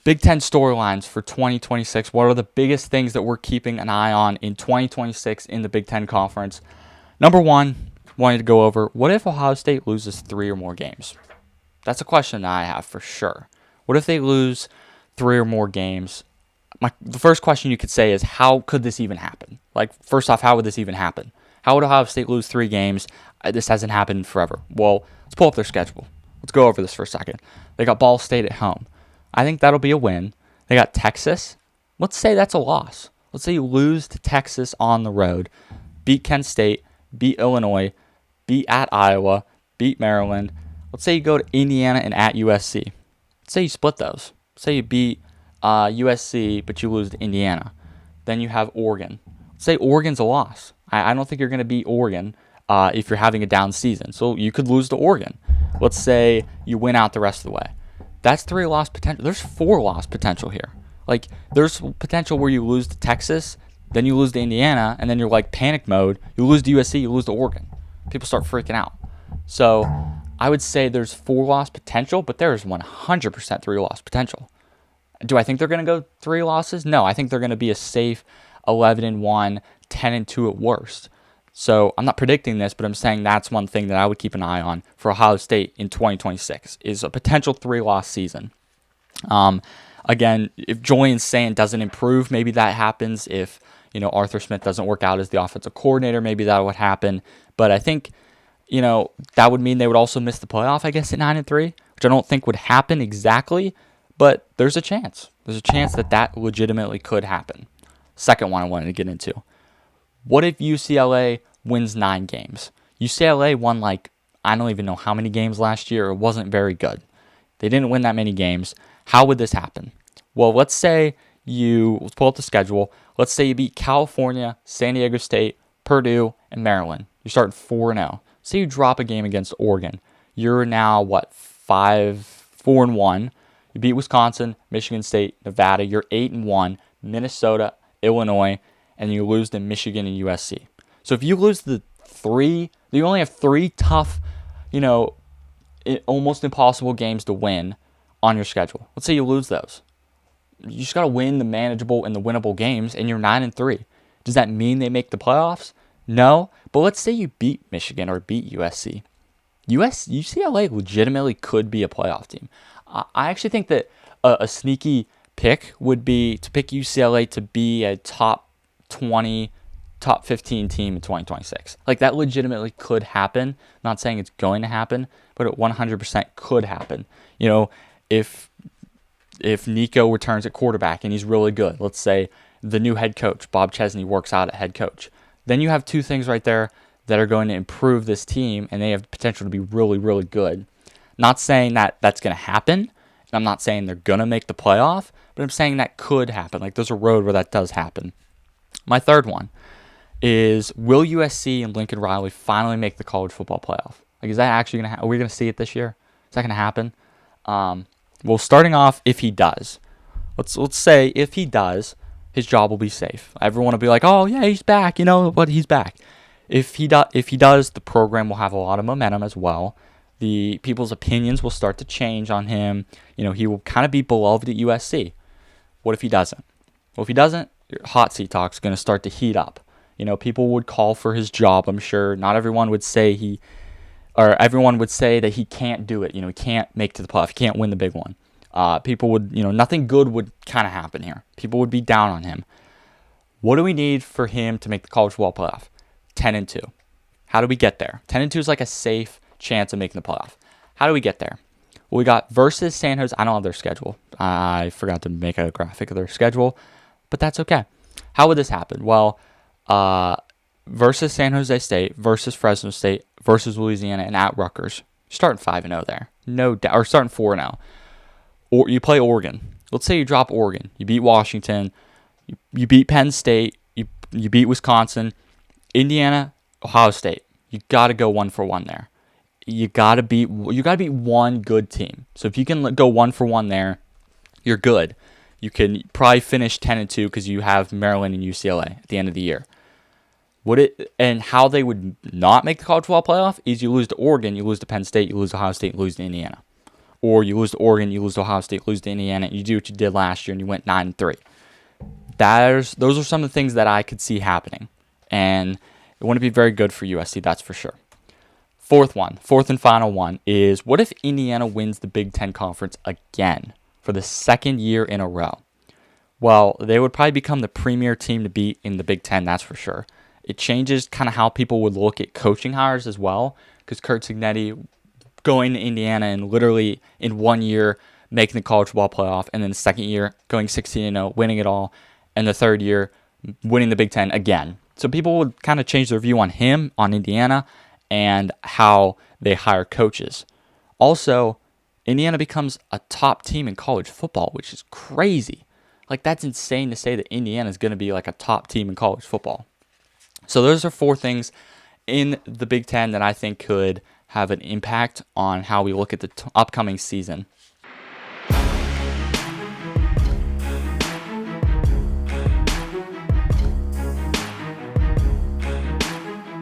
Big Ten storylines for 2026. What are the biggest things that we're keeping an eye on in 2026 in the Big Ten Conference? Number one, wanted to go over, what if Ohio State loses 3 or more games? That's a question that I have for sure. What if they lose 3 or more games? The first question you could say is, how could this even happen? Like, first off, how would this even happen? How would Ohio State lose 3 games? This hasn't happened forever. Well, let's pull up their schedule. Let's go over this for a second. They got Ball State at home. I think that'll be a win. They got Texas. Let's say that's a loss. Let's say you lose to Texas on the road, beat Kent State, beat Illinois, beat at Iowa, beat Maryland. Let's say you go to Indiana and at USC. Let's say you split those. Say you beat USC, but you lose to Indiana. Then you have Oregon. Let's say Oregon's a loss. I don't think you're going to beat Oregon if you're having a down season. So you could lose to Oregon. Let's say you win out the rest of the way. That's 3 loss potential. There's 4 loss potential here. Like, there's potential where you lose to Texas, then you lose to Indiana, and then you're like panic mode. You lose to USC, you lose to Oregon. People start freaking out. So I would say there's 4 loss potential, but there is 100% 3 loss potential. Do I think they're going to go 3 losses? No, I think they're going to be a safe 11-1, 10-2 at worst. So I'm not predicting this, but I'm saying that's one thing that I would keep an eye on for Ohio State in 2026 is a potential 3-loss season. Again, if Julian Saint doesn't improve, maybe that happens. If Arthur Smith doesn't work out as the offensive coordinator, maybe that would happen. But I think that would mean they would also miss the playoff, I guess, at 9-3, which I don't think would happen exactly. But there's a chance. There's a chance that legitimately could happen. Second one I wanted to get into. What if UCLA wins 9 games? UCLA won I don't even know how many games last year. It wasn't very good. They didn't win that many games. How would this happen? Well, let's pull up the schedule. Let's say you beat California, San Diego State, Purdue, and Maryland. You're starting 4-0. Say you drop a game against Oregon. You're now, 4-1. You beat Wisconsin, Michigan State, Nevada. You're 8-1. Minnesota, Illinois, and you lose to Michigan and USC. So if you lose you only have 3 tough, almost impossible games to win on your schedule. Let's say you lose those. You just got to win the manageable and the winnable games, and you're 9-3. Does that mean they make the playoffs? No, but let's say you beat Michigan or beat USC. UCLA legitimately could be a playoff team. I actually think that a sneaky pick would be to pick UCLA to be a top 20, top 15 team in 2026. That legitimately could happen. I'm not saying it's going to happen, but it 100% could happen. If Nico returns at quarterback and he's really good, let's say the new head coach, Bob Chesney, works out at head coach, then you have 2 things right there that are going to improve this team, and they have the potential to be really, really good. Not saying that that's going to happen, and I'm not saying they're going to make the playoff, but I'm saying that could happen. There's a road where that does happen. My third one is, will USC and Lincoln Riley finally make the college football playoff? Is that actually going to happen? Are we going to see it this year? Is that going to happen? Well, starting off, if he does, let's say if he does, his job will be safe. Everyone will be like, oh yeah, he's back, but he's back. If he does, the program will have a lot of momentum as well. The people's opinions will start to change on him. He will kind of be beloved at USC. What if he doesn't? Well, if he doesn't, hot seat talk's going to start to heat up. People would call for his job, I'm sure. Not everyone would say everyone would say that he can't do it. He can't make it to the playoff. He can't win the big one. People would, nothing good would kind of happen here. People would be down on him. What do we need for him to make the college football playoff? 10-2. How do we get there? 10-2 is a safe chance of making the playoff. How do we get there? Well, we got versus San Jose. I don't have their schedule. I forgot to make a graphic of their schedule, but that's okay. How would this happen? Well, versus San Jose State, versus Fresno State, versus Louisiana, and at Rutgers. You're starting 5-0 there. No doubt. Or starting 4-0. Or you play Oregon. Let's say you drop Oregon. You beat Washington. You beat Penn State. You beat Wisconsin. Indiana, Ohio State. You got to go 1-for-1 there. You got to beat one good team. So if you can go 1-for-1 there, you're good. You can probably finish 10-2 because you have Maryland and UCLA at the end of the year. And how they would not make the college football playoff is you lose to Oregon, you lose to Penn State, you lose to Ohio State, you lose to Indiana. or you lose to Oregon, you lose to Ohio State, lose to Indiana, you do what you did last year and you went 9-3. Those are some of the things that I could see happening, and it wouldn't be very good for USC, that's for sure. Fourth and final one is, what if Indiana wins the Big Ten Conference again for the second year in a row? Well, they would probably become the premier team to beat in the Big Ten, that's for sure. It changes kind of how people would look at coaching hires as well, because Curt Cignetti going to Indiana and literally in 1 year making the college football playoff, and then the second year going 16-0, winning it all, and the third year winning the Big Ten again. So people would kind of change their view on him, on Indiana, and how they hire coaches. Also, Indiana becomes a top team in college football, which is crazy. Like, that's insane to say that Indiana is going to be like a top team in college football. So those are 4 things in the Big Ten that I think could have an impact on how we look at the upcoming season.